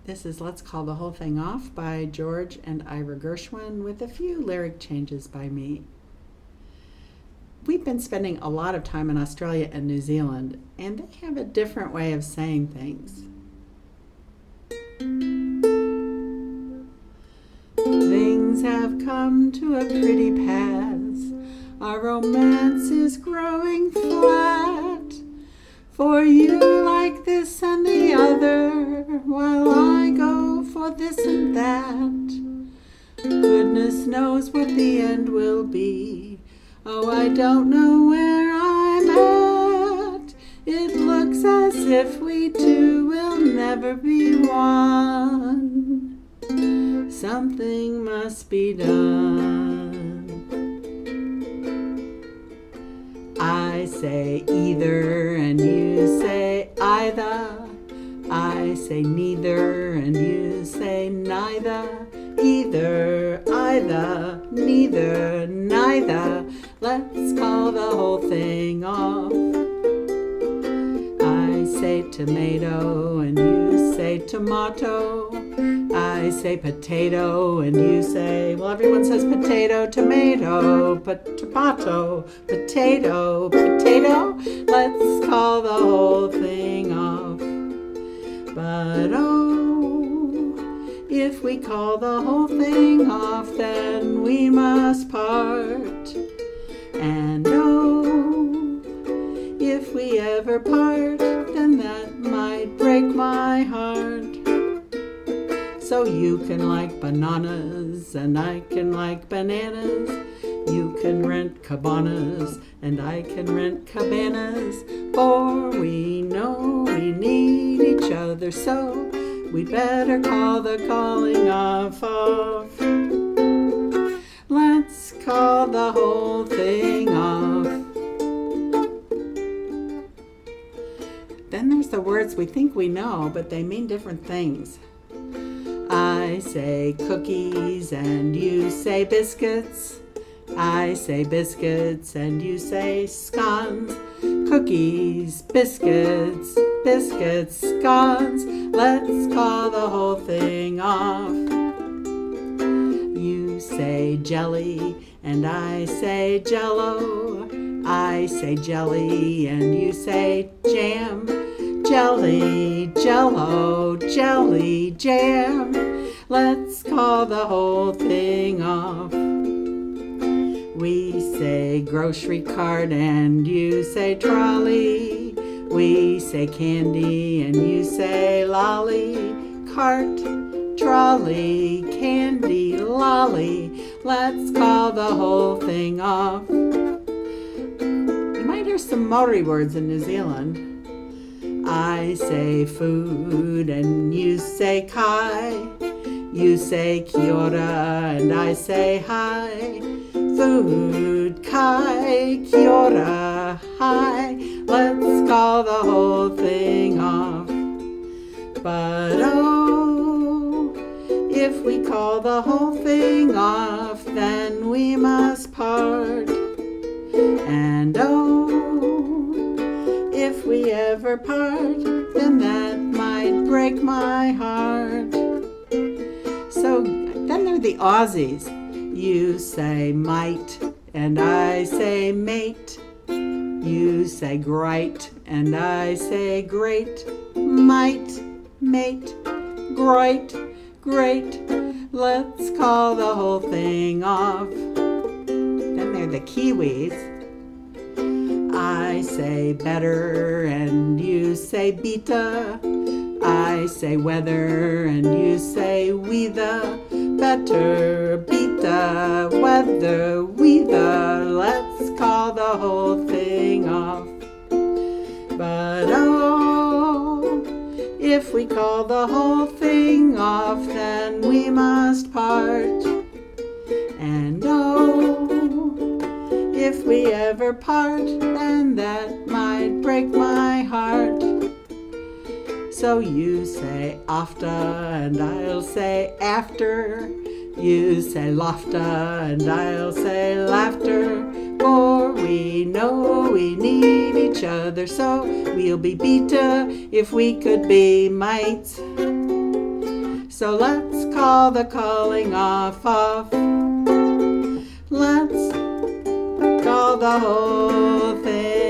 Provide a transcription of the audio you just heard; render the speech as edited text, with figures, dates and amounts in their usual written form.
This is Let's Call the Whole Thing Off by George and Ira Gershwin with a few lyric changes by me. We've been spending a lot of time in Australia and New Zealand, and they have a different way of saying things. Things have come to a pretty pass. Our romance is growing flat. For you like this and the other, while I go for this and that. Goodness knows what the end will be. Oh, I don't know where I'm at. It looks as if we two will never be one. Something must be done. I say either and you say either. I say neither and you say neither. Either, either, neither, neither. Let's call the whole thing off. I say tomato and you say tomato. I say potato and you say, well, everyone says potato, tomato, tomato, potato, potato. Let's call the whole thing off. But oh, if we call the whole thing off, then we must part. And oh, if we ever part, then that might break my heart. So you can like bananas and I can like bananas. You can rent cabanas and I can rent cabanas. For we know we need each other, so we'd better call the calling off. Let's call the whole thing off. Then there's the words we think we know, but they mean different things. I say cookies and you say biscuits. I say biscuits and you say scones. Cookies, biscuits, biscuits, scones. Let's call the whole thing off. You say jelly and I say jello. I say jelly and you say jam. Jelly, jello, jelly, jam. Let's call the whole thing off. We say grocery cart and you say trolley. We say candy and you say lolly. Cart, trolley, candy, lolly. Let's call the whole thing off. You might hear some Maori words in New Zealand. I say food and you say kai. You say kia ora and I say hi. Food, kai, kia ora, hi. Let's call the whole thing off. But oh, if we call the whole thing off, then we must part. And oh, if we ever part, then that might break my heart. So then there are the Aussies. You say might and I say mate. You say great and I say great. Might, mate, great, great. Let's call the whole thing off. Then there are the Kiwis. I say better and you say beta. I say weather and you say weather. Better, beta, weather, weather. Let's call the whole thing off. But oh, if we call the whole thing off, then we must part. And oh, if we ever part, then that might break my heart. So you say after and I'll say after. You say laughter and I'll say laughter. For we know we need each other, so we'll be beta if we could be mates. So let's call the calling off. Let's call the whole thing